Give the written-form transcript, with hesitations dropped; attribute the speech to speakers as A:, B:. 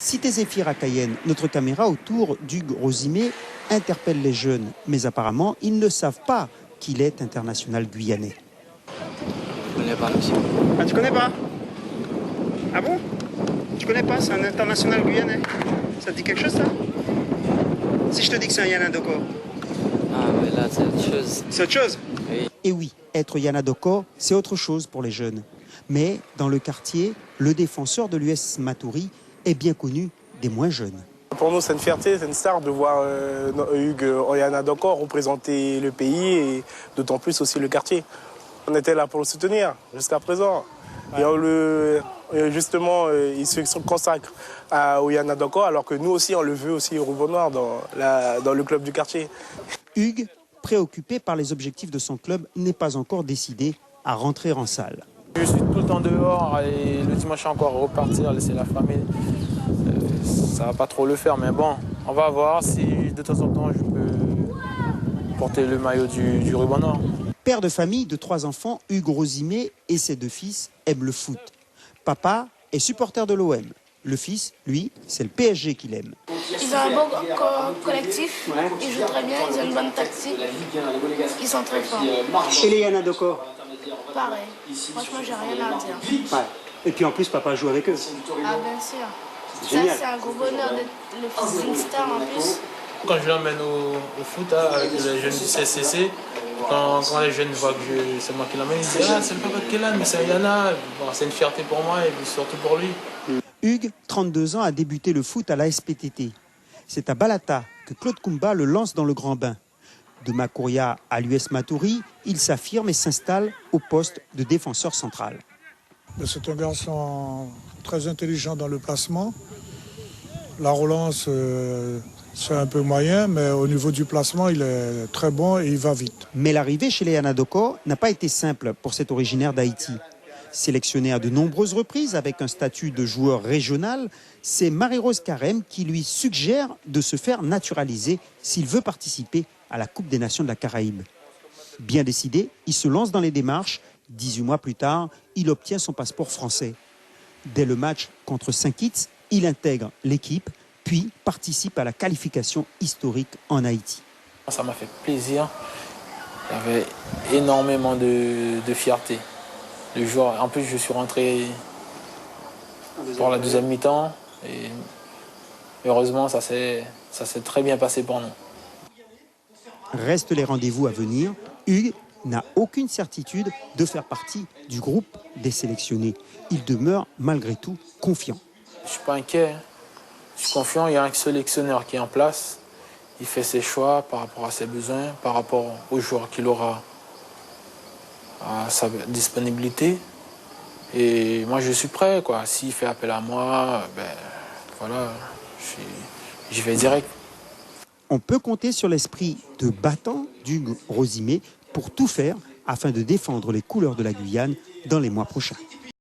A: Cité Zéphyr à Cayenne, notre caméra autour d'Hugues Rosimé interpelle les jeunes. Mais apparemment, ils ne savent pas qu'il est international guyanais.
B: Je connais pas, monsieur.
C: Ah, tu connais pas? Ah bon? Tu connais pas? C'est un international guyanais. Ça te dit quelque chose, ça? Si je te dis que c'est un Yana Doko.
B: Ah, mais là, c'est autre chose.
C: C'est autre chose?
B: Oui.
A: Et oui, être Yana Doko, c'est autre chose pour les jeunes. Mais dans le quartier, le défenseur de l'US Matoury est bien connu des moins jeunes.
D: Pour nous, c'est une fierté, c'est une star de voir Hugues Yana Doko représenter le pays et d'autant plus aussi le quartier. On était là pour le soutenir jusqu'à présent. Ouais. Et justement, il se consacre à Yana Doko alors que nous aussi, on le veut aussi au Rouveau Noir dans le club du quartier.
A: Hugues, préoccupé par les objectifs de son club, n'est pas encore décidé à rentrer en salle.
E: Je suis tout le temps dehors et le dimanche encore repartir, laisser la famille. Ça va pas trop le faire, mais bon, on va voir si de temps en temps je peux porter le maillot du ruban noir.
A: Père de famille de 3 enfants, Hugues Rosimé et ses 2 fils aiment le foot. Papa est supporter de l'OM. Le fils, lui, c'est le PSG qu'il aime.
F: Ils ont un bon collectif, ils jouent très bien, ils ont une bonne tactique, ils sont très forts.
A: Et les Yana Doko?
F: Pareil, franchement j'ai rien à dire.
A: Ouais. Et puis en plus, papa joue avec eux.
F: Ah bien sûr.
A: Génial.
F: Ça c'est un gros bonheur d'être le fils d'une star en plus.
E: Quand je l'emmène au foot avec les jeunes du CCC, quand les jeunes voient que c'est moi qui l'emmène, ils disent « Ah, c'est le papa de Kélan, mais c'est Yana ». Bon, c'est une fierté pour moi et puis surtout pour lui.
A: Hugues, 32 ans, a débuté le foot à la SPTT. C'est à Balata que Claude Koumba le lance dans le grand bain. De Makouria à l'US Matoury, il s'affirme et s'installe au poste de défenseur central.
G: C'est un garçon très intelligent dans le placement. La relance, c'est un peu moyen, mais au niveau du placement, il est très bon et il va vite.
A: Mais l'arrivée chez les Yana Doko n'a pas été simple pour cet originaire d'Haïti. Sélectionné à de nombreuses reprises avec un statut de joueur régional, c'est Marie-Rose Carême qui lui suggère de se faire naturaliser s'il veut participer à la Coupe des Nations de la Caraïbe. Bien décidé, il se lance dans les démarches. 18 mois plus tard, il obtient son passeport français. Dès le match contre Saint-Kitts, il intègre l'équipe, puis participe à la qualification historique en Haïti.
E: Ça m'a fait plaisir. J'avais énormément de fierté. Le jour, en plus, je suis rentré pour la deuxième mi-temps et heureusement, ça s'est très bien passé pour nous.
A: Restent les rendez-vous à venir. Hugues n'a aucune certitude de faire partie du groupe des sélectionnés. Il demeure malgré tout confiant.
E: Je ne suis pas inquiet. Je suis confiant. Il y a un sélectionneur qui est en place. Il fait ses choix par rapport à ses besoins, par rapport aux joueurs qu'il aura à sa disponibilité. Et moi, je suis prêt, quoi. S'il fait appel à moi, voilà, j'y vais direct.
A: On peut compter sur l'esprit de battant d'Hugues Rosimé pour tout faire afin de défendre les couleurs de la Guyane dans les mois prochains.